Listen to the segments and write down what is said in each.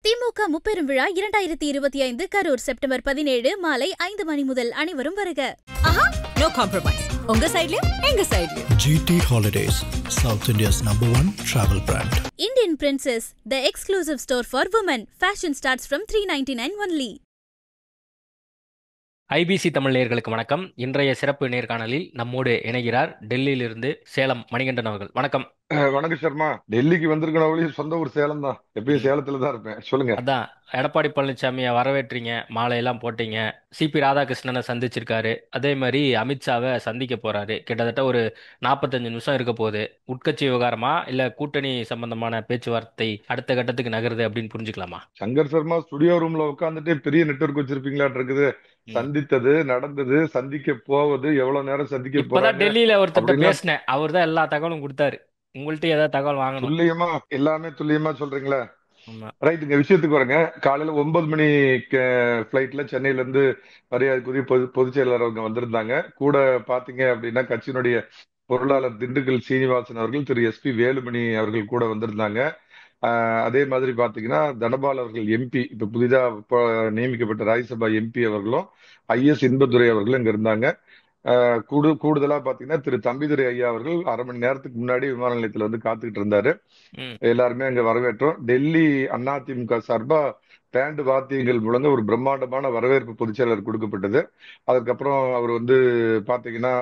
திமுக முப்பெரும் விழா 2025 கரூர் செப்டம்பர் 17 மாலை 5 மணி முதல் அனைவரும் வருக. ஆஹா, நோ காம்ப்ரமைஸ். உங்க சைடுலயும் எங்க சைடுலயும். GT Holidays, South India's #1 travel brand. Indian Princess, the exclusive store for women. Fashion starts from 399 only. IBC Tamil நேயர்களுக்கு வணக்கம். இன்றைய சிறப்பு நேர்காணலில் நம்மோடு இணைகிறார் டெல்லியிலிருந்து சேலம் மணிகண்டன் அவர்கள். வணக்கம். வணக்கம் சர்மா. டெல்லிக்கு வந்திருக்கணும் வழி சொந்த ஊர் சேலம் தான். எப்பயும் சேலத்துல தான் இருப்பேன். சொல்லுங்க. அதான் எடப்பாடி பழனிசாமியை வரவேற்றீங்க, மாலையெல்லாம் போட்டீங்க. சிபி ராதாகிருஷ்ணனை சந்திச்சிருக்காரு. அதே மாதிரி அமித்ஷாவை சந்திக்க போறாரு. கிட்டத்தட்ட ஒரு 45 நிமிஷம் இருக்க போகுது. உட்கட்சி விவகாரமா இல்ல கூட்டணி சம்பந்தமான பேச்சுவார்த்தை அடுத்த கட்டத்துக்கு நகருது அப்படின்னு புரிஞ்சுக்கலாமா? சங்கர் சர்மா ஸ்டுடியோ ரூம்ல உட்காந்துட்டு பெரிய நெட்வொர்க் வச்சிருப்பீங்களாட்டு இருக்குது. சந்தித்தது, நடந்தது, சந்திக்க போவது, எவ்வளவு நேரம் சந்திக்க இப்பதான் போறாங்க டெல்லியில ஒருத்தர் அப்படின்னா பேசினேன். அவர் தான் எல்லா தகவலும் கொடுத்தாரு. உங்கள்ட்ட ஏதாவது தகவல் வாங்கணும். துல்லியமா எல்லாமே துல்லியமா சொல்றீங்களா? ஆமா. ரைட்டுங்க, விஷயத்துக்கு வரேங்க. காலையில 9 மணி பிளைட்ல சென்னையில இருந்து மரியாதைக்குரிய பொதுச் செயலாளர் அவங்க வந்திருந்தாங்க. கூட பாத்தீங்க அப்படின்னா கட்சியினுடைய பொருளாளர் திண்டுக்கல் சீனிவாசன் அவர்கள், திரு எஸ்பி வேலுமணி அவர்கள் கூட வந்திருந்தாங்க. அதே மாதிரி பாத்தீங்கன்னா தனபால் அவர்கள் எம்பி, இப்ப புதிதா நியமிக்கப்பட்ட ராஜ்யசபா எம்பி அவர்களும், ஐஎஸ் இன்பதுரை அவர்களும் இங்க இருந்தாங்க. கூடுதலா பாத்தீங்கன்னா திரு தம்பிதுரை ஐயா அவர்கள் அரை மணி நேரத்துக்கு முன்னாடி விமான நிலையத்துல வந்து காத்துக்கிட்டு இருந்தாரு. எல்லாருமே அங்க வரவேற்றோம். டெல்லி அதிமுக சார்பா பேண்டு வாத்தியங்கள் முழங்க ஒரு பிரம்மாண்டமான வரவேற்பு பொதுச்செயலர் கொடுக்கப்பட்டது. அதுக்கப்புறம் அவர் வந்து பாத்தீங்கன்னா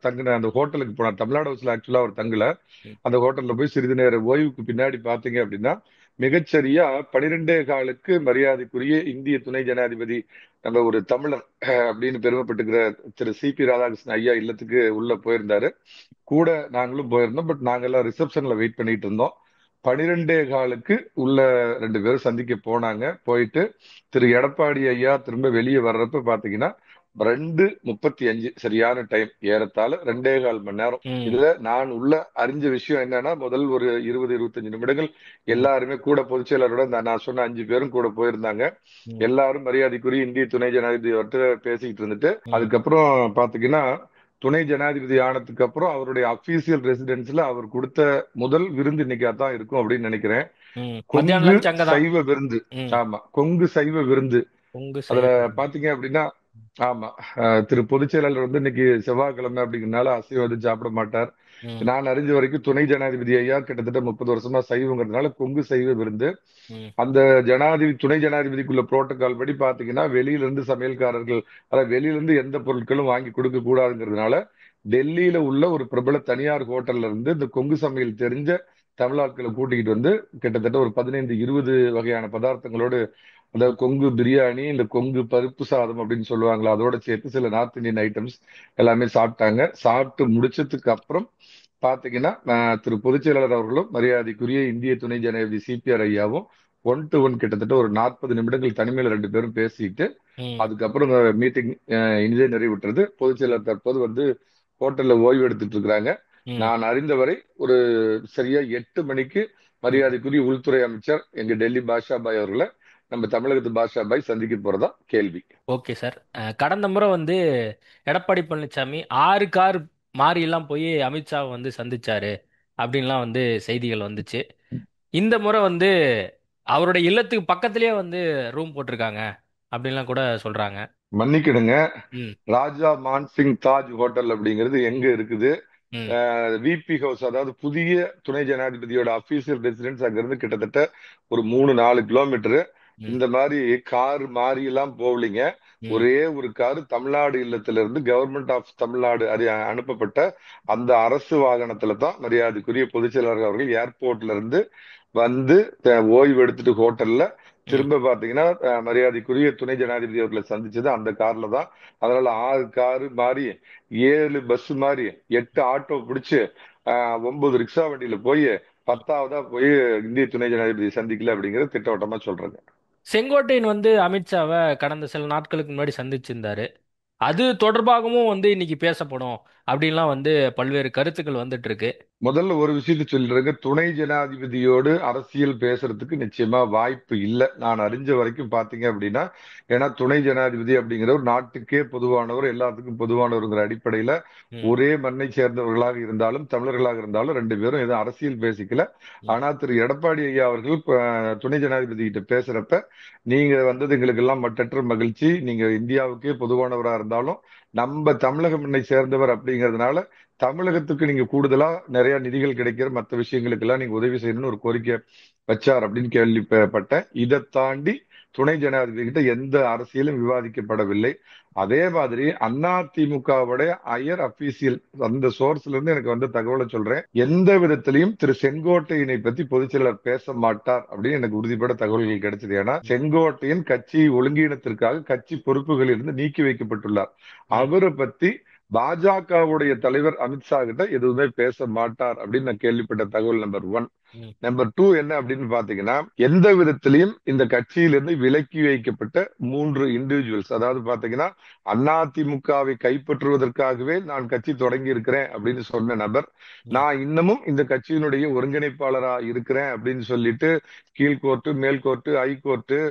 தங்கின அந்த ஹோட்டலுக்கு போனார். தமிழ்நாடு ஹவுஸ்ல ஆக்சுவலா அவர் தங்கல. அந்த ஹோட்டல்ல போய் சிறிது நேர ஓய்வுக்கு பின்னாடி பாத்தீங்க அப்படின்னா மிகச்சரியா 12:15 மரியாதைக்குரிய இந்திய துணை ஜனாதிபதி, நம்ம ஒரு தமிழர் அப்படின்னு பெருமைப்பட்டுக்கிற திரு சிபி ராதாகிருஷ்ணன் ஐயா இல்லத்துக்கு உள்ள போயிருந்தாரு. கூட நாங்களும் போயிருந்தோம். பட் நாங்கெல்லாம் ரிசப்ஷன்ல வெயிட் பண்ணிட்டு இருந்தோம். 12:15 உள்ள 2 பேரும் சந்திக்க போனாங்க. போயிட்டு திரு எடப்பாடி ஐயா திரும்ப வெளியே வர்றப்ப பாத்தீங்கன்னா 2:35 சரியான டைம், ஏறத்தாழ 2.25 மணி நேரம். இதுல நான் உள்ள அறிஞ்ச விஷயம் என்னன்னா, முதல் ஒரு 20-25 நிமிடங்கள் எல்லாருமே கூட பொதுச் செயலரோட நான் சொன்ன 5 பேரும் கூட போயிருந்தாங்க. எல்லாரும் மரியாதைக்குரிய இந்திய துணை ஜனாதிபதி அவர்கிட்ட பேசிக்கிட்டு இருந்துட்டு, அதுக்கப்புறம் பாத்தீங்கன்னா துணை ஜனாதிபதி ஆனதுக்கு அப்புறம் அவருடைய அபிஷியல் ரெசிடென்ஸ்ல அவர் கொடுத்த முதல் விருந்து இன்னைக்கு அதான் இருக்கும் அப்படின்னு நினைக்கிறேன். கொங்கு சைவ விருந்து. ஆமா, கொங்கு சைவ விருந்து. அதுல பாத்தீங்க அப்படின்னா ஆமா, திரு பொதுச் செயலாளர் வந்து இன்னைக்கு செவ்வாய்க்கிழமை அப்படிங்கிறதுனால அசைவம் வந்து சாப்பிட மாட்டார். நான் அறிஞ்ச வரைக்கும் துணை ஜனாதிபதி ஐயா கிட்டத்தட்ட 30 வருஷமா சைவங்கிறதுனால கொங்கு சைவ விருந்து. அந்த துணை ஜனாதிபதிக்குள்ள புரோட்டோகால் படி பாத்தீங்கன்னா வெளியில இருந்து சமையல்காரர்கள், அதாவது வெளியில இருந்து எந்த பொருட்களும் வாங்கி கொடுக்க கூடாதுங்கிறதுனால டெல்லியில உள்ள ஒரு பிரபல தனியார் ஹோட்டல்ல இருந்து இந்த கொங்கு சமையல் தெரிஞ்ச தமிழாட்களை கூட்டிக்கிட்டு வந்து கிட்டத்தட்ட ஒரு 15-20 வகையான பதார்த்தங்களோடு, அதாவது கொங்கு பிரியாணி, இந்த கொங்கு பருப்பு சாதம் அப்படின்னு சொல்லுவாங்களா, அதோட சேர்த்து சில நார்த் இந்தியன் ஐட்டம்ஸ் எல்லாமே சாப்பிட்டாங்க. சாப்பிட்டு முடிச்சதுக்கு அப்புறம் பாத்தீங்கன்னா திரு பொதுச் செயலாளர் அவர்களும் மரியாதைக்குரிய இந்திய துணை ஜனாதிபதி சிபிஆர் ஐயாவும் 1-to-1 கிட்டத்தட்ட ஒரு 40 நிமிடங்கள் தனிமையில 2 பேரும் பேசிட்டு அதுக்கப்புறம் மீட்டிங் இனிதே நிறைவுற்றது. பொதுச் செயலாளர் தற்போது வந்து ஹோட்டல்ல ஓய்வு எடுத்துட்டு இருக்கிறாங்க. நான் அறிந்தவரை ஒரு சரியா 8 மணிக்கு மரியாதைக்குரிய உள்துறை அமைச்சர் எங்க டெல்லி பாஷா பாய் அவர்களை நம்ம தமிழகத்து பாஷா பாய் சந்திக்க போறதா கேள்வி. Okay sir. கடந்த முறை வந்து எடப்பாடி பழனிசாமி 6 கார் மாறி எல்லாம் போய் அமித்ஷாவை வந்து சந்திச்சாரு அப்படின்லாம் வந்து செய்திகள் வந்துச்சு. இந்த முறை வந்து அவருடைய இல்லத்துக்கு பக்கத்திலேயே வந்து ரூம் போட்டிருக்காங்க அப்படின்லாம் கூட சொல்றாங்க. மன்னிக்கிடுங்க, ராஜா மான்சிங் தாஜ் ஹோட்டல் அப்படிங்கிறது எங்க இருக்குது? விபி ஹவுஸ், அதாவது புதிய துணை ஜனாதிபதியோட அபிஷியல் ரெசிடென்ஸ் அங்க இருந்து கிட்டத்தட்ட ஒரு 3-4 கிலோமீட்டர். இந்த மாதிரி கார் மாறி எல்லாம் போகலிங்க. ஒரே ஒரு கார் தமிழ்நாடு இல்லத்துல இருந்து கவர்மெண்ட் ஆஃப் தமிழ்நாடு அனுப்பப்பட்ட அந்த அரசு வாகனத்துல தான் மரியாதைக்குரிய பொதுச் செயலாளர் அவர்கள் ஏர்போர்ட்ல இருந்து வந்து ஓய்வு எடுத்துட்டு ஹோட்டல்ல திரும்ப பாத்தீங்கன்னா மரியாதைக்குரிய துணை ஜனாதிபதி அவர்களை சந்திச்சது அந்த கார்ல தான். அதனால 6 காரு மாறி, 7 பஸ் மாறி, 8 ஆட்டோ பிடிச்சு, 9 ரிக்ஷா வண்டியில போய் 10ஆவதா போய் இந்திய துணை ஜனாதிபதி சந்திக்கல அப்படிங்கறது திட்டவட்டமா சொல்றாங்க. செங்கோட்டையன் வந்து அமித்ஷாவை கடந்த சில நாட்களுக்கு முன்னாடி சந்திச்சிருந்தாரு. அது தொடர்பாகவும் வந்து இன்னைக்கு பேசப்படும் அப்படின்லாம் வந்து பல்வேறு கருத்துக்கள் வந்துட்டு இருக்கு. முதல்ல ஒரு விஷயத்தை சொல்லிடுறேங்க. துணை ஜனாதிபதியோடு அரசியல் பேசுறதுக்கு நிச்சயமா வாய்ப்பு இல்லை. நான் அறிஞ்ச வரைக்கும் பாத்தீங்க அப்படின்னா, ஏன்னா துணை ஜனாதிபதி அப்படிங்கிறவர் நாட்டுக்கே பொதுவானவர், எல்லாத்துக்கும் பொதுவானவருங்கிற அடிப்படையில ம், ஒரே மண்ணை சேர்ந்தவர்களாக இருந்தாலும் தமிழர்களாக இருந்தாலும் ரெண்டு பேரும் எதுவும் அரசியல் பேசிக்கல. ம், ஆனா திரு எடப்பாடி ஐயா அவர்கள் துணை ஜனாதிபதி கிட்ட பேசுறப்ப, நீங்க வந்தது எங்களுக்கு எல்லாம் மட்டற்ற மகிழ்ச்சி. நீங்க இந்தியாவுக்கே பொதுவானவரா இருந்தாலும் நம்ம தமிழக மண்ணை சேர்ந்தவர் அப்படிங்கிறதுனால தமிழகத்துக்கு நீங்க கூடுதலா நிறைய நிதிகள் கிடைக்கிற மற்ற விஷயங்களுக்கு எல்லாம் நீங்க உதவி செய்யணும்னு ஒரு கோரிக்கை வச்சார் அப்படின்னு கேள்விப்பட்டேன். இதை தாண்டி துணை ஜனாதிபதி கிட்ட எந்த அரசியலும் விவாதிக்கப்படவில்லை. அதே மாதிரி அதிமுகவுடைய ஹையர் அபிஷியல் அந்த சோர்ஸ்ல இருந்து எனக்கு வந்த தகவலை சொல்றேன். எந்த விதத்திலையும் திரு செங்கோட்டையனை பத்தி பொதுச் செயலர் பேச மாட்டார் அப்படின்னு எனக்கு உறுதிப்பட தகவல்கள் கிடைச்சது. ஏன்னா செங்கோட்டையன் கட்சி ஒழுங்கீனத்திற்காக கட்சி பொறுப்புகளில் இருந்து நீக்கி வைக்கப்பட்டுள்ளார். ம், அவரை பத்தி பாஜகவுடைய தலைவர் அமித்ஷா கிட்ட எதுவுமே பேச மாட்டார் அப்படின்னு நான் கேள்விப்பட்ட தகவல் நம்பர் 1. ம், நம்பர் 2 என்ன அப்படின்னு பாத்தீங்கன்னா, எந்த விதத்திலையும் இந்த கட்சியிலிருந்து விலக்கி வைக்கப்பட்ட 3 இண்டிவிஜுவல்ஸ், அதாவது பாத்தீங்கன்னா அதிமுகவை கைப்பற்றுவதற்காகவே நான் கட்சி தொடங்கி இருக்கிறேன் அப்படின்னு சொன்ன நபர், ம், நான் இன்னமும் இந்த கட்சியினுடைய ஒருங்கிணைப்பாளரா இருக்கிறேன் அப்படின்னு சொல்லிட்டு கீழ் கோர்ட்டு, மேல் கோர்ட்டு, ஹை கோர்ட்டு,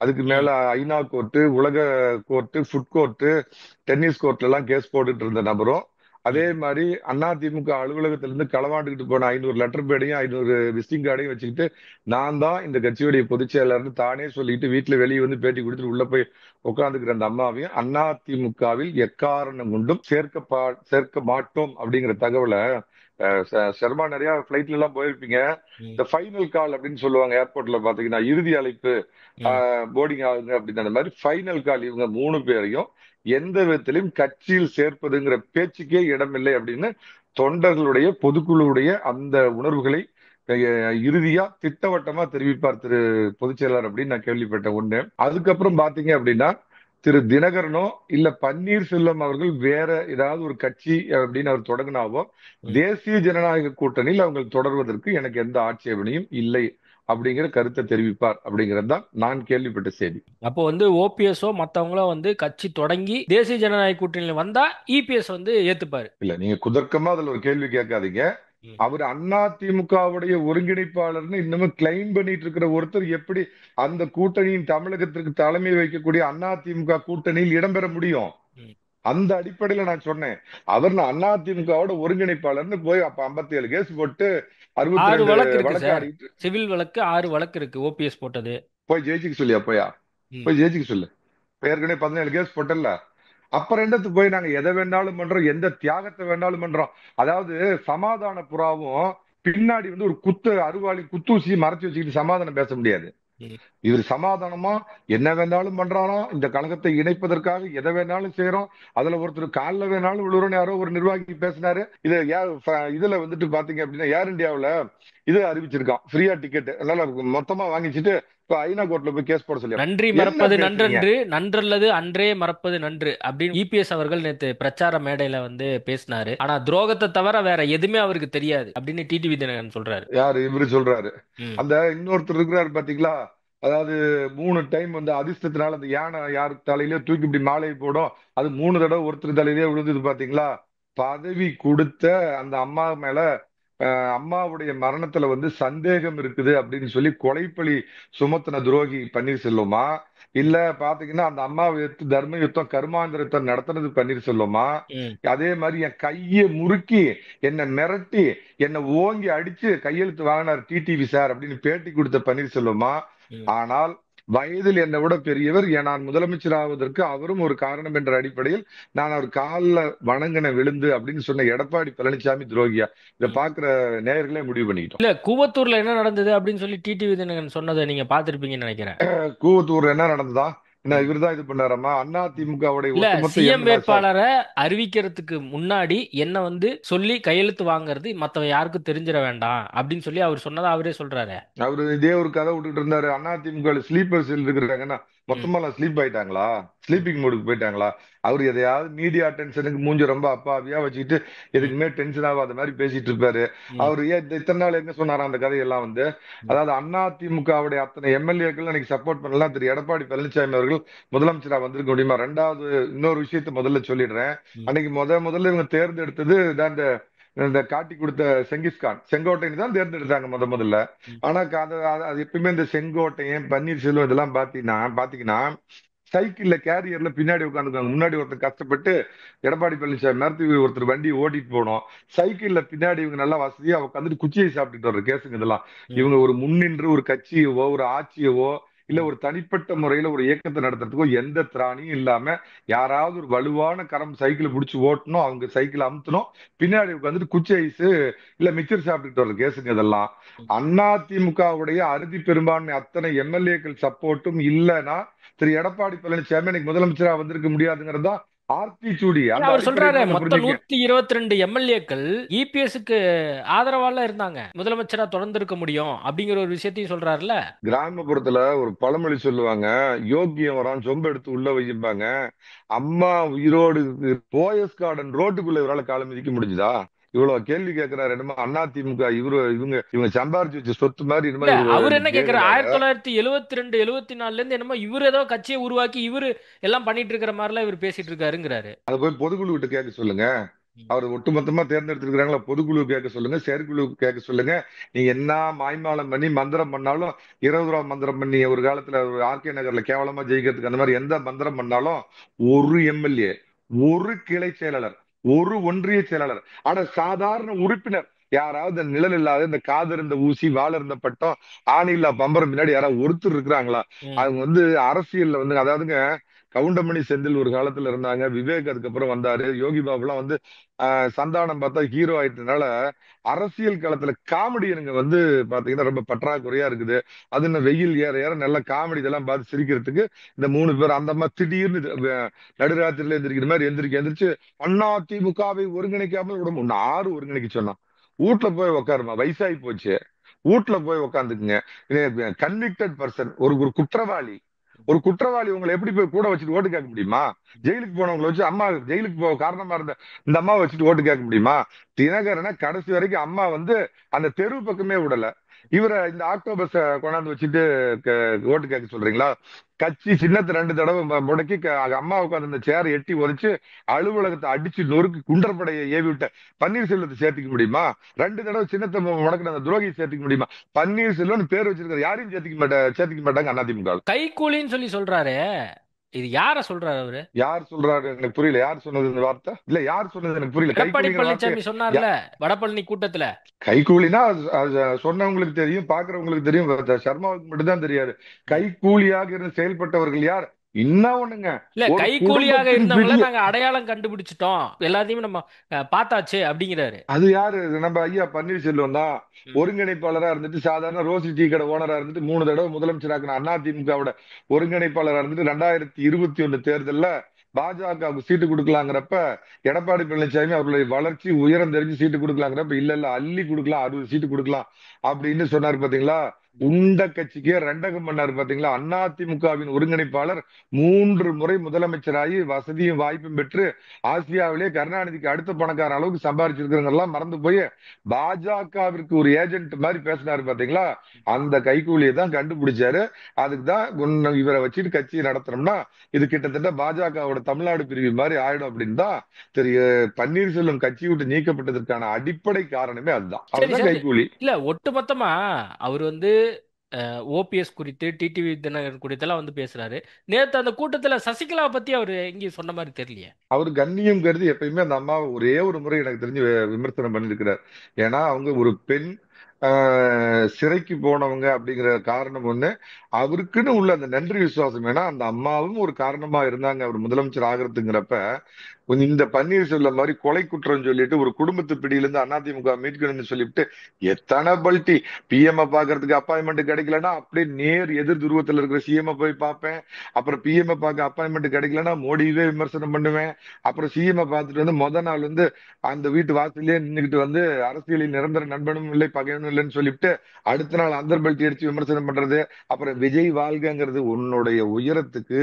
அதுக்கு ம், மேல ஐநா கோர்ட்டு, உலக கோர்ட்டு, ஃபுட் கோர்ட்டு, டென்னிஸ் கோர்ட்ல எல்லாம் கேஸ் போட்டுட்டு இருந்த நபரும், அதே ம். மாதிரி அதிமுக அலுவலகத்திலிருந்து களவாண்டுகிட்டு போன 500 லெட்டர் பேடையும் 500 விசிட்டிங் கார்டையும் வச்சுக்கிட்டு நான் தான் இந்த கட்சியுடைய பொதுச் செயலாளர்னு தானே சொல்லிட்டு வீட்டுல வெளியே வந்து பேட்டி கொடுத்துட்டு உள்ள போய் உட்கார்ந்துக்கிற அந்த அம்மாவையும் அதிமுகவில் எக்காரணம் கொண்டும் சேர்க்க மாட்டோம் அப்படிங்கிற தகவலை சர்மா நிறைய பிளைட்ல எல்லாம் போயிருப்பீங்க. ம், இந்த ஃபைனல் கால் அப்படின்னு சொல்லுவாங்க ஏர்போர்ட்ல பாத்தீங்கன்னா, இறுதி அழைப்பு ம். போர்டிங் ஆகுங்க அப்படின்னு. அந்த மாதிரி ஃபைனல் கால் இவங்க 3 பேரையும் எந்த விதத்திலும் கட்சியில் சேர்ப்பதுங்கிற பேச்சுக்கே இடமில்லை அப்படின்னு தொண்டர்களுடைய பொதுக்குழுவுடைய அந்த உணர்வுகளை இறுதியா திட்டவட்டமா தெரிவிப்பார் திரு பொதுச் செயலாளர் அப்படின்னு நான் கேள்விப்பட்டேன். ஒண்ணு. அதுக்கப்புறம் பாத்தீங்க அப்படின்னா திரு தினகரனோ இல்ல பன்னீர்செல்வம் அவர்கள் வேற ஏதாவது ஒரு கட்சி அப்படின்னு அவர் தொடங்கினாவோ ம். தேசிய ஜனநாயக கூட்டணியில் அவங்க தொடர்வதற்கு எனக்கு எந்த ஆட்சேபனையும் இல்லை அப்படிங்கிற கருத்தை தெரிவிப்பார் அப்படிங்கிறது தான் நான் கேள்விப்பட்ட செய்தி. அப்போ வந்து ஓபிஎஸ்ஓ மத்தவங்களோ வந்து கட்சி தொடங்கி தேசிய ஜனநாயக கூட்டணியில் வந்தா இபிஎஸ் வந்து ஏத்துப்பாரு. இல்ல நீங்க குதர்க்கமா அதுல ஒரு கேள்வி கேட்காதீங்க. ம், அவர் அதிமுகவுடைய ஒருங்கிணைப்பாளர்னு இன்னமும் கிளைம் பண்ணிட்டு இருக்கிற ஒருத்தர் எப்படி அந்த கூட்டணியின் தமிழகத்திற்கு தலைமை வைக்கக்கூடிய அதிமுக கூட்டணியில் இடம்பெற முடியும்? ம். அந்த அடிப்படையில நான் சொன்னேன். அவர் அதிமுகவோட ஒருங்கிணைப்பாளர்னு போய் அப்ப 57 கேஸ் போட்டு 6 62 வழக்கு இருக்கு வழக்கு சார். ஆடிட்டு சிவில் வழக்கு 6 வழக்கு இருக்கு ஓபிஎஸ் போட்டது. போய் ஜெயிச்சுக்க சொல்லியா? ம், போய் ஜெயிச்சுக்க சொல்லு. இப்ப ஏற்கனவே 17 கேஸ் போட்டல. அப்புறம் என்னத்துக்கு போய் நாங்க எதை வேணாலும் பண்றோம், எந்த தியாகத்தை வேணாலும் பண்றோம். அதாவது சமாதான புறாவும் பின்னாடி வந்து ஒரு அருவாளி குத்தூசி மறைச்சு வச்சுக்கிட்டு சமாதானம் பேச முடியாது. ம். இவர் சமாதானமா என்ன வேணாலும் பண்றாராம், இந்த கழகத்தை இணைப்பதற்காக எதை வேணாலும் செய்யறோம். அதுல ஒருத்தர் காலில் வேணாலும் விழுறோம்னு யாரோ ஒரு நிர்வாகி பேசினாரு. இதுல வந்துட்டு பாத்தீங்க அப்படின்னா ஏர் இந்தியாவுல இது அறிவிச்சிருக்கான், ஃப்ரீயா டிக்கெட். அதனால மொத்தமா வாங்கிச்சுட்டு இப்ப ஐநா கோர்ட்ல போய் கேஸ் போட சொல்லி நன்றி என்ன மறப்பது பேசுறீங்க? நன்றன்று, நன்றல்லது அன்றே மறப்பது நன்று அப்படின்னு இபிஎஸ் அவர்கள் நேத்து பிரச்சார மேடையில வந்து பேசினாரு. ஆனா துரோகத்தை தவிர வேற எதுவுமே அவருக்கு தெரியாது அப்படின்னு டிடிவி தினகரன் சொல்றாரு. யாரு இவரு சொல்றாரு? ம், அந்த இன்னொருத்தர் இருக்கிறாரு பாத்தீங்களா, அதாவது 3 டைம் வந்து அதிர்ஷ்டத்தினால அந்த யானை யாரு தலையிலே தூக்கி இப்படி மாலையை போடும், அது 3 தடவை ஒருத்தர் தலையிலே விழுந்தது பாத்தீங்களா? பதவி கொடுத்த அந்த அம்மா மேல அம்மாவுடைய மரணத்துல வந்து சந்தேகம் இருக்குது அப்படின்னு சொல்லி கொலைப்பழி சுமத்தின துரோகி பன்னீர்செல்வமா, இல்ல பாத்தீங்கன்னா அந்த அம்மாவை எடுத்து தர்ம யுத்தம் கருமாந்திர யுத்தம் நடத்துனது பன்னீர்செல்வமா, ம், அதே மாதிரி என் கையை முறுக்கி என்னை மிரட்டி என்னை ஓங்கி அடிச்சு கையெழுத்து வாங்கினார் டிடிவி சார் அப்படின்னு பேட்டி கொடுத்த பன்னீர்செல்வமா. ம். ஆனால் வயதில் என்னை விட பெரியவர், நான் முதலமைச்சர் ஆவதற்கு அவரும் ஒரு காரணம் என்ற அடிப்படையில் நான் அவர் காலில் வணங்கின விழுந்து அப்படின்னு சொன்ன எடப்பாடி பழனிசாமி துரோகியா? இதை பாக்குற நேயர்களே முடிவு பண்ணிக்கிட்டோம். இல்ல கூவத்தூர்ல என்ன நடந்தது அப்படின்னு சொல்லி டிடிவி தினகரன் சொன்னதை நீங்க பார்த்திருப்பீங்கன்னு நினைக்கிறேன். கூவத்தூர் என்ன நடந்ததா? என்ன ம். இவர்தான் இது பண்ணாராமா? அதிமுகவுடைய இல்ல ஒட்டுமொத்த சிஎம் வேட்பாளரை அறிவிக்கிறதுக்கு முன்னாடி என்ன வந்து சொல்லி கையெழுத்து வாங்குறது மத்தவன் யாருக்கும் தெரிஞ்சிட வேண்டாம் அப்படின்னு சொல்லி அவர் சொன்னதா அவரே சொல்றாரு. அவரு இதே ஒரு கதை விட்டுட்டு இருந்தாரு. அதிமுக ஸ்லீப்பர் செல் இருக்கிறாங்கன்னா ம், மொத்தமா ஸ்லீப் ஆயிட்டாங்களா? ஸ்லீப்பிங் மோடுக்கு போயிட்டாங்களா? அவர் எதையாவது மீடியா டென்ஷனுக்கு மூஞ்சி ரொம்ப அப்பாவியா வச்சுக்கிட்டு ம், எதுக்குமே டென்ஷன் ஆகாத மாதிரி பேசிட்டு இருப்பாரு. ம், அவர் ஏன் இத்தனை நாள் எங்க சொன்னாரா அந்த கதையெல்லாம் வந்து? ம், அதாவது அதிமுகவுடைய அத்தனை எம்எல்ஏக்கள் அன்னைக்கு சப்போர்ட் பண்ணலாம் திரு எடப்பாடி பழனிசாமி அவர்கள் முதலமைச்சரா வந்திருக்க முடியுமா? ரெண்டாவது இன்னொரு விஷயத்த முதல்ல சொல்லிடுறேன். ம், அன்னைக்கு முதல்ல இவங்க தேர்ந்தெடுத்தது தான் இந்த இந்த காட்டி கொடுத்த செங்கிஸ்கான் செங்கோட்டையன் தான் தேர்ந்தெடுத்தாங்க முதல்ல. ம், ஆனா அது எப்பயுமே இந்த செங்கோட்டையன் பன்னீர்செல்வம் இதெல்லாம் பாத்தீங்கன்னா சைக்கிள்ல கேரியர்ல பின்னாடி உட்காந்துருக்காங்க. முன்னாடி ஒருத்தர் கஷ்டப்பட்டு எடப்பாடி பழனிசாமி நேரத்துக்கு ஒருத்தர் வண்டி ஓட்டிட்டு போனோம். சைக்கிள்ல பின்னாடி இவங்க நல்லா வசதியா உட்காந்துட்டு குச்சியை சாப்பிட்டுட்டு வர்ற கேஸுங்க இதெல்லாம். ம், இவங்க ஒரு முன்னின்று ஒரு கட்சியவோ ஒரு ஆட்சியவோ இல்ல ம், ஒரு தனிப்பட்ட முறையில ஒரு இயக்கத்தை நடத்துறதுக்கோ எந்த திராணியும் இல்லாம யாராவது ஒரு வலுவான கரம் சைக்கிள் பிடிச்சி ஓட்டணும், அவங்க சைக்கிள் அமுத்தணும், பின்னாடி உட்காந்துட்டு குச்சி ஐஸ் இல்ல மிச்சர் சாப்பிட்டுட்டு வர்ற கேஸுங்க இதெல்லாம். ம். அதிமுகவுடைய அறுதி பெரும்பான்மை அத்தனை எம்எல்ஏக்கள் சப்போர்ட்டும் இல்லைன்னா திரு எடப்பாடி பழனிசாமி இன்னைக்கு முதலமைச்சரா வந்திருக்க முடியாதுங்கிறதா ஆர்த்திச்சூடி. இல்ல, அந்த அவர் சொல்றாரு அடிப்படையில் மொத்தம் புரிஞ்சுக்க. 122 எம்எல்ஏக்கள் இபிஎஸ்க்கு ஆதரவால இருந்தாங்க, முதலமைச்சரா தொடர்ந்து இருக்க முடியும் அப்படிங்கிற ஒரு விஷயத்தையும் சொல்றாருல்ல. கிராமப்புறத்துல ஒரு பழமொழி சொல்லுவாங்க, யோக்கியம் வரான் சொம்ப எடுத்து உள்ள வைப்பாங்க. அம்மா உயிரோடு போயஸ் கார்டன் ரோட்டுக்குள்ள இவரால காலம் மிதிக்க முடிஞ்சுதா? இவ்வளவு கேள்வி கேட்கிறாரு. என்னமோ அதிமுக இவங்க சம்பாரிச்சு வச்ச சொத்து மாதிரி என்னமோ இல்ல, அவர் இவரு என்ன கேக்குறாரு, கேக்குறாரு. 1972 74 இருந்து என்னமோ இவர் ஏதோ கட்சியை உருவாக்கி இவரு எல்லாம் பண்ணிட்டு இருக்கிற மாதிரிலாம் இவர் பேசிட்டு இருக்காருங்கிறாரு. அதை போய் பொதுக்குழு கிட்ட கேட்க சொல்லுங்க. ம், அவர் ஒட்டுமொத்தமா தேர்ந்தெடுத்திருக்கிறாங்களா? பொதுக்குழு கேட்க சொல்லுங்க, செயற்குழு கேட்க சொல்லுங்க. நீங்க என்ன மாய்மாலம் பண்ணி மந்திரம் பண்ணாலும் 20 ரூபா மந்திரம் பண்ணி ஒரு காலத்துல ஆர்கே நகர்ல கேவலமா ஜெயிக்கிறதுக்கு அந்த மாதிரி எந்த மந்திரம் பண்ணாலும் ஒரு எம்எல்ஏ, ஒரு கிளை செயலாளர், ஒரு ஒன்றிய செயலாளர், ஆனா சாதாரண உறுப்பினர் யாராவது இந்த நிழல் இல்லாத இந்த காது இருந்த ஊசி வாள் இருந்த பட்டம் ஆணி இல்லா பம்பரம் பின்னாடி யாராவது ஒருத்தர் இருக்கிறாங்களா? ம், அவங்க வந்து அரசியல்ல வந்து அதாவதுங்க கவுண்டமணி செந்தில் ஒரு காலத்துல இருந்தாங்க, விவேக் அதுக்கப்புறம் வந்தாரு, யோகி பாபுலாம் வந்து சந்தானம் பார்த்தா ஹீரோ ஆயிட்டனால அரசியல் களத்துல காமெடியனுங்க வந்து பாத்தீங்கன்னா ரொம்ப பற்றாக்குறையா இருக்குது. அது இன்னும் வெயில் ஏற ஏற நல்ல காமெடி இதெல்லாம் பார்த்து சிரிக்கிறதுக்கு இந்த 3 பேர் அந்த மாதிரி திடீர்னு நடுராத்திரில எந்திரிக்கிற மாதிரி எந்திரிச்சு அண்ணா திமுகவை ஒருங்கிணைக்காமல் விட ஒன்னு ஆறு ஒருங்கிணைக்க சொன்னான். வீட்டுல போய் உட்காருமா, வயசாகி போச்சு, வீட்டுல போய் உட்காந்துக்குங்க. கன்விக்டட் பர்சன், ஒரு ஒரு குற்றவாளி, ஒரு குற்றவாளி உங்களை எப்படி போய் கூட வச்சுட்டு ஓட்டு கேட்க முடியுமா? ஜெயிலுக்கு போனவங்களை வச்சு அம்மா ஜெயிலுக்கு போக காரணமா இருந்த இந்த அம்மாவை வச்சுட்டு ஓட்டு கேட்க முடியுமா? தினகரனை கடைசி வரைக்கும் அம்மா வந்து அந்த தெரு பக்கமே விடல. இவரை இந்த ஆக்டோபஸ் கொண்டாந்து வச்சுட்டு ஓட்டு கேட்க சொல்றீங்களா? கட்சி சின்னத்தை 2 தடவை முடக்கி அம்மா உட்காந்து அந்த சேரை எட்டி உதைச்சு அலுவலகத்தை அடிச்சு நொறுக்கு குண்டற்படையை ஏவி விட்ட பன்னீர்செல்வத்தை சேர்த்துக்க முடியுமா? 2 தடவை சின்னத்தை முடக்கின அந்த துரோகியை சேர்த்துக்க முடியுமா? பன்னீர்செல்வம் பேர் வச்சிருக்கிற யாரையும் சேர்த்துக்க மாட்டாங்க அதிமுக. கைகூலின்னு சொல்லி சொல்றாரு. இது யார சொல்றாரு அவரு? யார் சொல்றாரு எனக்கு புரியல. யார் சொன்னது இந்த வார்த்தை? இல்ல யார் சொன்னது எனக்கு புரியல. எடப்பாடி கைக்கூலிங்கிற வார்த்தை. பழனிசாமி சொன்னார்ல வடபழனி கூட்டத்துல. கைக்கூலினா அது சொன்னவங்களுக்கு தெரியும், பாக்குறவங்களுக்கு தெரியும். சர்மாவுக்கு மட்டும்தான் தெரியாது. கைக்கூலியாக இருந்து செயல்பட்டவர்கள் யார்? இன்னும் ஒண்ணுங்க, இல்ல, ஒரு கைகூலியாக குடும்பத்தின் இருந்தவங்கள விடிய நாங்க அடையாளம் கண்டுபிடிச்சிட்டோம், எல்லாத்தையுமே நம்ம பார்த்தாச்சு அப்படிங்கிறாரு. அது யாரு? நம்ம ஐயா பன்னீர்செல்வம் தான். ம், ஒருங்கிணைப்பாளரா இருந்துட்டு சாதாரண ரோசி டீ கடை ஓனரா இருந்துட்டு 3 தடவை முதலமைச்சராக்கின அதிமுகவோட ஒருங்கிணைப்பாளரா இருந்துட்டு 2021 தேர்தல்ல பாஜகவுக்கு சீட்டு கொடுக்கலாங்கிறப்ப எடப்பாடி பழனிசாமி அவர்களுடைய வளர்ச்சி உயரம் தெரிஞ்சு சீட்டு கொடுக்கலாங்கிறப்ப இல்ல அள்ளி கொடுக்கலாம், 60 சீட்டு கொடுக்கலாம் அப்படின்னு சொன்னாரு பாத்தீங்களா? உண்ட கட்சிக்கே ரெண்டகம் பண்ணாரு பாத்தீங்களா? அதிமுகவின் ஒருங்கிணைப்பாளர் 3 முறை முதலமைச்சராகி வசதியும் வாய்ப்பும் பெற்று ஆசியாவிலே கருணாநிதிக்கு அடுத்த பணக்கார அளவுக்கு சம்பாரிச்சிருக்கிறவங்க மறந்து போய் பாஜகவிற்கு ஒரு ஏஜென்ட் மாதிரி பேசினாரு பாத்தீங்களா? அந்த கைக்கூலியை தான் கண்டுபிடிச்சாரு. அதுக்குதான் இவரை வச்சுட்டு கட்சியை நடத்துறோம்னா இது கிட்டத்தட்ட பாஜகவோட தமிழ்நாடு பிரிவு மாதிரி ஆயிடும் அப்படின்னு தான் திரு பன்னீர்செல்வம் கட்சி விட்டு நீக்கப்பட்டதற்கான அடிப்படை காரணமே அதுதான். சரி அவர்தான் சரி. கைக்கூலி. இல்ல, ஒட்டுமொத்தமா அவர் வந்து ஓபிஎஸ் குறித்து, டிடிவி தினகரன் குறித்தெல்லாம் வந்து பேசுறாரு. நேத்து அந்த கூட்டத்துல சசிகலாவை பத்தி அவர் எங்கேயும் சொன்ன மாதிரி தெரியலையே. அவர் கண்ணியம் கருதி எப்பயுமே அந்த அம்மாவை ஒரே ஒரு முறை எனக்கு தெரிஞ்சு விமர்சனம் பண்ணிருக்கிறார். ஏன்னா அவங்க ஒரு பெண் சிறைக்கு போனவங்க அப்படிங்கிற காரணம் ஒண்ணு, அவருக்குன்னு உள்ள அந்த நன்றி விசுவாசம். ஏன்னா அந்த அம்மாவும் ஒரு காரணமா இருந்தாங்க அவர் முதலமைச்சர் ஆகிறதுங்கிறப்ப இந்த பன்னீர்செல்வம் மாதிரி கொலை குற்றம் சொல்லிட்டு ஒரு குடும்பத்து பிடியிலிருந்து அதிமுக மீட்கணும்னு சொல்லிட்டு எத்தனை பல்ட்டி பிஎம் பாக்குறதுக்கு அப்பாயின்மெண்ட் கிடைக்கலன்னா அப்படியே நேர் எதிர் துருவத்துல இருக்கிற சிஎம் போய் பார்ப்பேன். அப்புறம் பிஎம் பார்க்க அப்பாயின்மெண்ட் கிடைக்கலன்னா மோடியவே விமர்சனம் பண்ணுவேன். அப்புறம் சிஎம் பார்த்துட்டு வந்து நாள் வந்து அந்த வீட்டு வாசலே நின்றுகிட்டு வந்து அரசியலில் நிரந்தர நண்பனும் இல்லை பகைவனும் இல்லை இல்லைன்னு சொல்லிவிட்டு அடுத்த நாள் அந்தர் பெல்ட் அடிச்சு விமர்சனம் பண்றது, அப்புறம் விஜய் வாழ்கங்கிறது. உன்னுடைய உயரத்துக்கு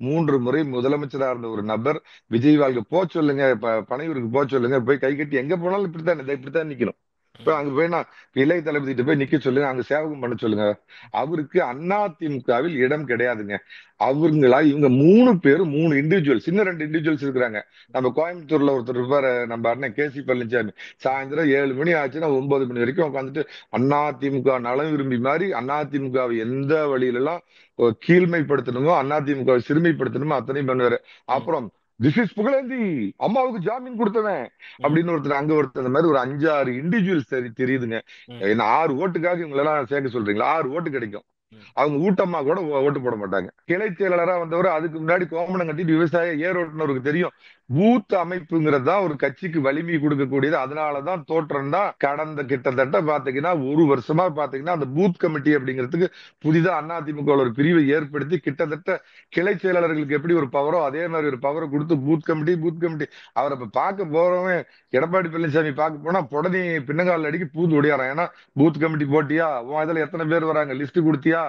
3 முறை முதலமைச்சரா இருந்த ஒரு நபர் விஜய் வாழ்க போ சொல்லுங்க, பனையூருக்கு போ சொல்லுங்க, போய் கை கட்டி எங்க போனாலும் இப்படித்தான் நிக்கணும். இப்ப அங்க போய் நான் இளைய தளபதி கிட்ட போய் நிக்க சொல்லுங்க, அங்க சேவகம் பண்ண சொல்லுங்க. அவருக்கு அதிமுகவில் இடம் கிடையாதுங்க. இவங்க 3 பேரும் 3 இண்டிவிஜுவல்ஸ், இன்னும் 2 இண்டிவிஜுவல்ஸ் இருக்கிறாங்க. நம்ம கோயம்புத்தூர்ல ஒருத்தர் இருப்பாரு, நம்ம அண்ணன் கேசி பழனிசாமி. சாயந்தரம் 7 மணி ஆச்சுன்னா 9 மணி வரைக்கும் உட்காந்துட்டு அதிமுக நலம் விரும்பி மாதிரி அதிமுகவை எந்த வழியில எல்லாம் கீழ்மைப்படுத்தணுமோ, அதிமுகவை சிறுமைப்படுத்தணுமோ அத்தனையும் பண்ணுவாரு. அப்புறம் திஸ் இஸ் புகழேந்தி, அம்மாவுக்கு ஜாமீன் கொடுத்தவன் அப்படின்னு ஒருத்தர், அங்க ஒருத்தர், அந்த மாதிரி ஒரு 5-6 இண்டிவிஜுவல்ஸ் தெரியுதுங்க. என்ன 6 ஓட்டுக்காக இவங்க எல்லாம் சேர்க்க சொல்றீங்களா? 6 ஓட்டு கிடைக்கும். அவங்க ஊட்டமா கூட ஓட்டு போட மாட்டாங்க. கிளை செயலாளரா வந்தவர் அதுக்கு முன்னாடி கோமணம் கட்டிட்டு விவசாய ஏர் ஓட்டுனருக்கு தெரியும். பூத் அமைப்புங்கிறது தான் ஒரு கட்சிக்கு வலிமை கொடுக்கக்கூடியது. அதனாலதான் தோற்றம் தான் கடந்த கிட்டத்தட்ட பாத்தீங்கன்னா 1 வருஷமா பாத்தீங்கன்னா அந்த பூத் கமிட்டி அப்படிங்கிறதுக்கு புதிதா அதிமுக ஒரு பிரிவை ஏற்படுத்தி கிட்டத்தட்ட கிளை செயலாளர்களுக்கு எப்படி ஒரு பவரோ அதே மாதிரி ஒரு பவரை கொடுத்து பூத் கமிட்டி அவரை இப்ப பார்க்க போறவன் எடப்பாடி பழனிசாமி பார்க்க போனா உடனே பின்னங்கால அடிக்கி பூந்து ஒடியாரான். ஏன்னா பூத் கமிட்டி போட்டியா, உன் இதுல எத்தனை பேர் வராங்க, லிஸ்ட் கொடுத்தியா,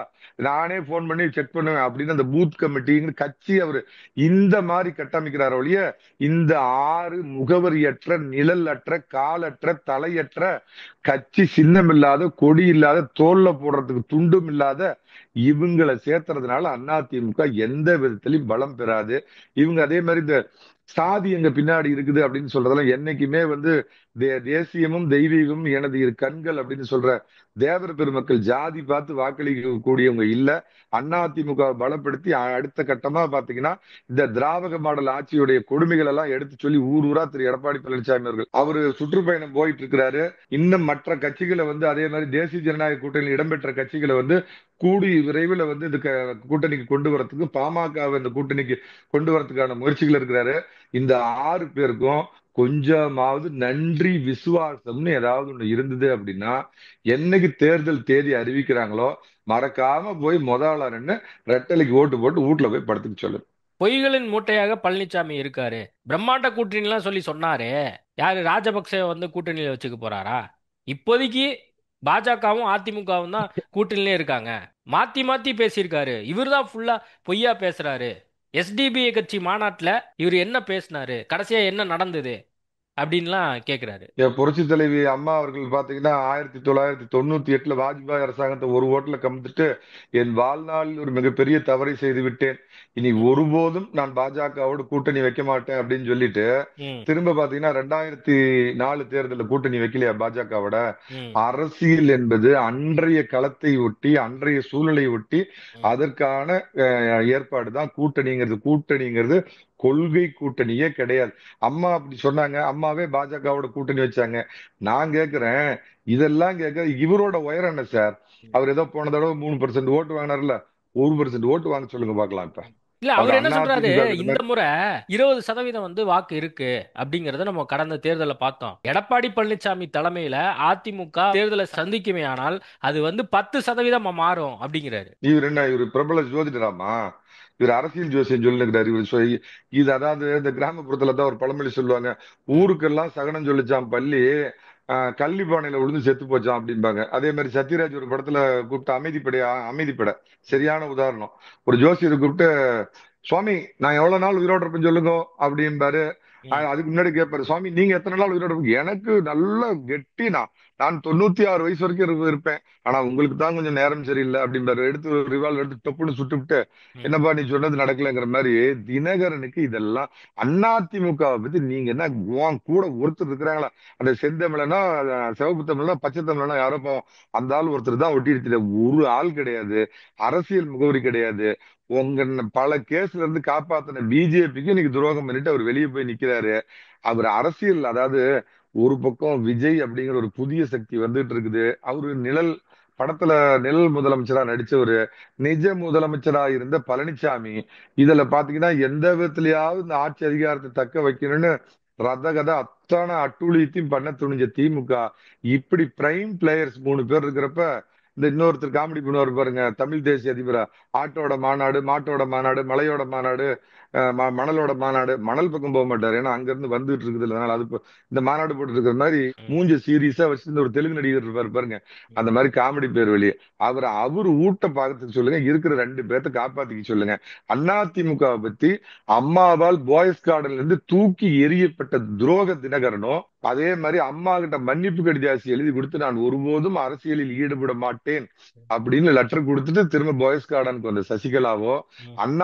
நானே போன் பண்ணி செக் பண்ணுவேன் அப்படின்னு அந்த பூத் கமிட்டின்னு கட்சி அவரு இந்த மாதிரி கட்டமைக்கிறார் ஒழிய இந்த 6 முகவரியற்ற, நிழல் அற்ற, காலற்ற, தலையற்ற, கட்சி சின்னம் இல்லாத, கொடி இல்லாத, தோல்ல போடுறதுக்கு துண்டும் இல்லாத இவங்களை சேர்த்துறதுனால அதிமுக எந்த விதத்திலையும் பலம் பெறாது. இவங்க அதே மாதிரி இந்த சாதி எங்க பின்னாடி இருக்குது அப்படின்னு சொல்றதெல்லாம் என்னைக்குமே தேசியமும் தெய்வீகமும் எனது 2 கண்கள் அப்படின்னு சொல்ற தேவர் பெருமக்கள் ஜாதி பார்த்து வாக்களிக்க கூடியவங்க இல்ல. அதிமுக பலப்படுத்தி அடுத்த கட்டமா பாத்தீங்கன்னா இந்த திராவிட மாடல் ஆட்சியுடைய கொடுமைகள் எல்லாம் எடுத்து சொல்லி ஊர் ஊரா திரு எடப்பாடி பழனிசாமி அவர்கள் அவரு சுற்றுப்பயணம் போயிட்டு இருக்கிறாரு. இன்னும் மற்ற கட்சிகளை அதே மாதிரி தேசிய ஜனநாயக கூட்டணியில் இடம்பெற்ற கட்சிகளை கூடி விரைவில் இந்த கூட்டணிக்கு கொண்டு வரதுக்கு, பாமக இந்த கூட்டணிக்கு கொண்டு வரதுக்கான முயற்சிகள் இருக்கிறாரு. இந்த 6 பேருக்கும் கொஞ்சமாவது நன்றி விசுவாசம்னு ஏதாவது ஒண்ணு இருந்தது அப்படின்னா, என்னைக்கு தேர்தல் தேதி அறிவிக்கிறாங்களோ மறக்காம போய் முதலாளர்னு ரெட்டலைக்கு ஓட்டு போட்டு வீட்டுல போய் படுத்துக்க சொல்லு. பொய்களின் மூட்டையாக பழனிசாமி இருக்காரு. பிரம்மாண்ட கூட்டணிலாம் சொல்லி சொன்னாரே, யாரு ராஜபக்சே கூட்டணியில வச்சுக்க போறாரா? இப்போதைக்கு பாஜகவும் அதிமுகவும் தான் கூட்டணியிலே இருக்காங்க. மாத்தி மாத்தி பேசியிருக்காரு. இவர் தான் ஃபுல்லா பொய்யா பேசுறாரு. எஸ்டிபிஐ கட்சி மாநாட்டுல இவர் என்ன பேசினாரு, கடைசியா என்ன நடந்தது அப்படின்லாம் கேக்குறாரு. புரட்சி தலைவி அம்மா அவர்கள் பாத்தீங்கன்னா 1998 வாஜ்பாய் அரசாங்கத்தை ஒரு ஓட்டுல கமிழ்ந்துட்டு, என் வாழ்நாளில் ஒரு மிகப்பெரிய தவறை செய்து விட்டேன், இனி ஒருபோதும் நான் பாஜகவோடு கூட்டணி வைக்க மாட்டேன் அப்படின்னு சொல்லிட்டு திரும்ப பாத்தீங்கன்னா 2004 தேர்தலில் கூட்டணி வைக்கலையா பாஜகவோட? அரசியல் என்பது அன்றைய களத்தை ஒட்டி, அன்றைய சூழ்நிலை ஒட்டி அதற்கான ஏற்பாடுதான் கூட்டணிங்கிறது கொள்கை கூட்டணியே கிடையாது. அம்மா அப்படி சொன்னாங்க, அம்மாவே பாஜகவோட கூட்டணி வச்சாங்க. நான் கேக்குறேன், இதெல்லாம் இவரோட உயரம் என்ன சார்? அவர் ஏதோ போன தடவை 3% ஓட்டு வாங்கினார்ல, 1% ஓட்டு வாங்க சொல்லுங்க பாக்கலாம். இப்ப இல்ல, அவர் என்ன சொல்றாரு, இந்த முறை 20% வாக்கு இருக்கு அப்படிங்கறத நம்ம கடந்த தேர்தலை பார்த்தோம். எடப்பாடி பழனிசாமி தலைமையில அதிமுக தேர்தலை சந்திக்குமே, ஆனால் அது 10% மாறும் அப்படிங்கிறாரு. இவர் பிரபல ஜோதிடராமா? இவர் அரசியல் ஜோசியம் சொல்லுங்கிறாரு. இது அதாவது இந்த கிராமப்புறத்துல தான் ஒரு பழமொழி சொல்லுவாங்க, ஊருக்கெல்லாம் சகனம் சொல்லிச்சான் பள்ளி, கள்ளி பானையில விழுந்து செத்து போச்சான் அப்படிம்பாங்க. அதே மாதிரி சத்யராஜ் ஒரு படத்துல கூப்பிட்டு அமைதிப்பட சரியான உதாரணம். ஒரு ஜோசியரை கூப்பிட்டு, சுவாமி நான் எவ்வளவு நாள் உயிரோட இருப்பேன்னு சொல்லுங்க அப்படிம்பாரு. அதுக்கு முன்னாடி கேட்பாரு, சுவாமி நீங்க எத்தனை நாள் உயிரோட இருப்பீங்க? எனக்கு நல்ல கெட்டினா நான் 96 வயசு வரைக்கும் இருப்பேன், ஆனா உங்களுக்கு தான் கொஞ்சம் நேரம் சரியில்லை அப்படின்பாரு. எடுத்து ஒரு ரிவால்வர் எடுத்து டப்புன்னு சுட்டுவிட்டு, என்னப்பா நீ சொன்னது நடக்கலைங்கிற மாதிரி. தினகரனுக்கு இதெல்லாம் அதிமுகவை பத்தி நீங்க என்ன கூட ஒருத்தர் இருக்கிறாங்களா? அந்த செந்தமிழனா, சிவப்பு தமிழ்னா, பச்சை தமிழ்னா யாரோ அந்த ஆள் ஒருத்தர் தான் ஒட்டி ஒரு ஆள் கிடையாது. அரசியல் முகவரி கிடையாது. உங்க பல கேஸ்ல இருந்து காப்பாத்தின பிஜேபிக்கு இன்னைக்கு துரோகம் பண்ணிட்டு அவர் வெளியே போய் நிக்கிறாரு. அவர் அரசியல், அதாவது ஒரு பக்கம் விஜய் அப்படிங்கிற ஒரு புதிய சக்தி வந்துட்டு இருக்குது. அவரு படத்துல நிழல் முதலமைச்சரா நடிச்சவரு, நிஜ முதலமைச்சரா இருந்த பழனிசாமி. இதுல பாத்தீங்கன்னா எந்த விதத்திலயாவது இந்த ஆட்சி அதிகாரத்தை தக்க வைக்கணும்னு ரதகத அத்தனை அட்டூழியத்தையும் பண்ண துணிஞ்ச திமுக இப்படி பிரைம் பிளேயர்ஸ் 3 பேர் இருக்கிறப்ப இந்த இன்னொருத்தர் காமெடி பண்ணுவார் பாருங்க, தமிழ் தேசிய அதிபரா, ஆட்டோட மாநாடு, மாட்டோட மாநாடு, மலையோட மாநாடு, மணலோட மாநாடு. மணல் பக்கம் போக மாட்டாரு, ஏன்னா அங்க இருந்து வந்துட்டு இருக்குது. அதனால அது இந்த மாநாடு போட்டு இருக்கிற மாதிரி மூஞ்ச சீரியஸா வச்சு ஒரு தெலுங்கு நடிகர் இருப்பாரு பாருங்க, அந்த மாதிரி காமெடி பேர் வெளியே. அவரு ஊட்ட பார்க்கறதுக்கு சொல்லுங்க, இருக்கிற 2 பேர்த்த காப்பாத்திக்க சொல்லுங்க. அதிமுகவை பத்தி அம்மாவால் பாய்ஸ் கார்டன்ல இருந்து தூக்கி எறியப்பட்ட துரோக தினகரனும், அதே மாதிரி அம்மா கிட்ட மன்னிப்பு கடிதாசி எழுதி கொடுத்து நான் ஒருபோதும் அரசியலில் ஈடுபட மாட்டேன் அப்படின்னு லெட்டர் கொடுத்துட்டு திரும்ப பாய்ஸ் கார்டனுக்கு வந்த சசிகலாவோ,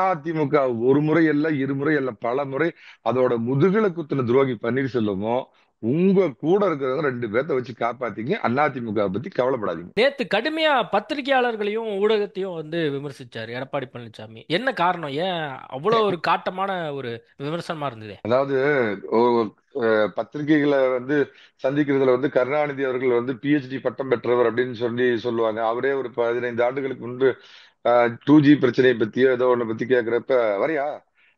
அதிமுக ஒரு முறை அல்ல, இருமுறை அல்ல, பல முறை அதோட முதுகுல குத்துன துரோகி பன்னீர்செல்வமோ, உங்க கூட இருக்கிறவங்க 2 பேர்த்த வச்சு காப்பாத்தீங்க. அதிமுக பத்தி கவலைப்படாதீங்க. நேத்து கடுமையா பத்திரிகையாளர்களையும் ஊடகத்தையும் வந்து விமர்சிச்சாரு எடப்பாடி பழனிசாமி. என்ன காரணம்? ஏன் அவ்வளவு ஒரு காட்டமான ஒரு விமர்சனமா இருந்தது? அதாவது பத்திரிகைகளை வந்து சந்திக்கிறதுல வந்து கருணாநிதி அவர்கள் வந்து PhD பட்டம் பெற்றவர் அப்படின்னு சொல்லுவாங்க. அவரே ஒரு 15 ஆண்டுகளுக்கு முன்பு 2G பிரச்சனையை பத்தியோ ஏதோ ஒண்ணு பத்தி கேட்கிறப்ப, வரியா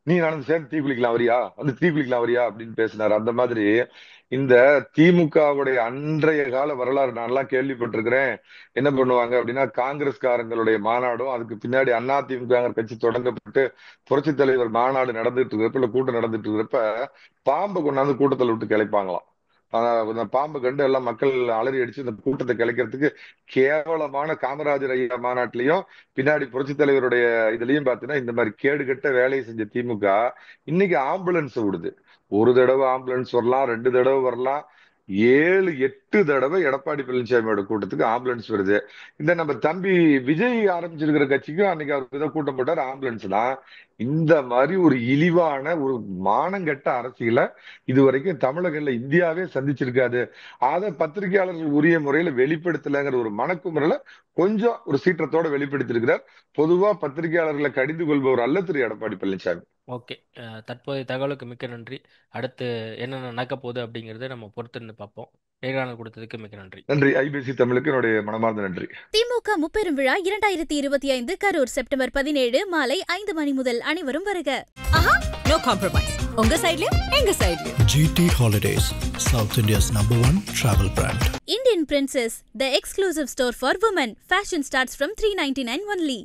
நீ நானும் சேர்ந்து தீ குளிக்கலாம் வரியா, வந்து தீ குளிக்கலாம் வரியா அப்படின்னு பேசினாரு. அந்த மாதிரி இந்த திமுகவுடைய அன்றைய கால வரலாறு நான்லாம் கேள்விப்பட்டிருக்கிறேன். என்ன பண்ணுவாங்க அப்படின்னா, காங்கிரஸ்காரங்களுடைய மாநாடும் அதுக்கு பின்னாடி அதிமுக கட்சி தொடங்கப்பட்டு புரட்சி தலைவர் மாநாடு நடந்துட்டு இருக்கிறப்ப, இல்ல கூட்டம் நடந்துட்டு இருக்கிறப்ப, பாம்பை கொண்டாந்து கூட்டத்தில் விட்டு கிளைப்பாங்களாம். அந்த பாம்பை கண்டு எல்லாம் மக்கள் அலறி அடிச்சு இந்த கூட்டத்தை கிளைக்கிறதுக்கு கேவலமான காமராஜர் ஐயா மாநாட்டிலையும் பின்னாடி புரட்சி தலைவருடைய இதுலயும் பாத்தீங்கன்னா இந்த மாதிரி கேடுகட்ட வேலையை செஞ்ச திமுக இன்னைக்கு ஆம்புலன்ஸ் விடுது. ஒரு தடவை ஆம்புலன்ஸ் வரலாம், 2 தடவை வரலாம், 7, 8 தடவை எடப்பாடி பழனிசாமியோட கூட்டத்துக்கு ஆம்புலன்ஸ் வருது. இந்த நம்ம தம்பி விஜய் ஆரம்பிச்சிருக்கிற கட்சிக்கும் அன்னைக்கு அவருக்கு ஏதோ கூட்டம் போட்டார், ஆம்புலன்ஸ் தான். இந்த மாதிரி ஒரு இழிவான ஒரு மானங்கெட்ட அரசியலை இதுவரைக்கும் தமிழகம்ல இந்தியாவே சந்திச்சிருக்காது. அதை பத்திரிகையாளர்கள் உரிய முறையில வெளிப்படுத்தலைங்கிற ஒரு மனக்குமுறையில கொஞ்சம் ஒரு சீற்றத்தோட வெளிப்படுத்தியிருக்கிறார். பொதுவா பத்திரிகையாளர்களை கடிந்து கொள்பவர் அல்ல திரு எடப்பாடி பழனிசாமி. ஓகே, தற்போதைய தகவலுக்கு மிக்க நன்றி. அடுத்து என்ன நடக்க போகுது அப்படிங்கறத நம்ம பொறுத்திருந்து பார்ப்போம். நேர்காணல் கொடுத்ததுக்கு மிக்க நன்றி. நன்றி. ஐபிசி தமிழுக்கு என்னுடைய மனமார்ந்த நன்றி. திமுக முப்பெரும் விழா 2025 கரூர் செப்டம்பர் 17 மாலை 5 மணி முதல் அனைவரும் வருக. No compromise. உங்க சைடுலயும் எங்க சைடுலயும். GT Holidays, South India's #1 travel brand. Indian Princess, the exclusive store for women. Fashion starts from 399 only.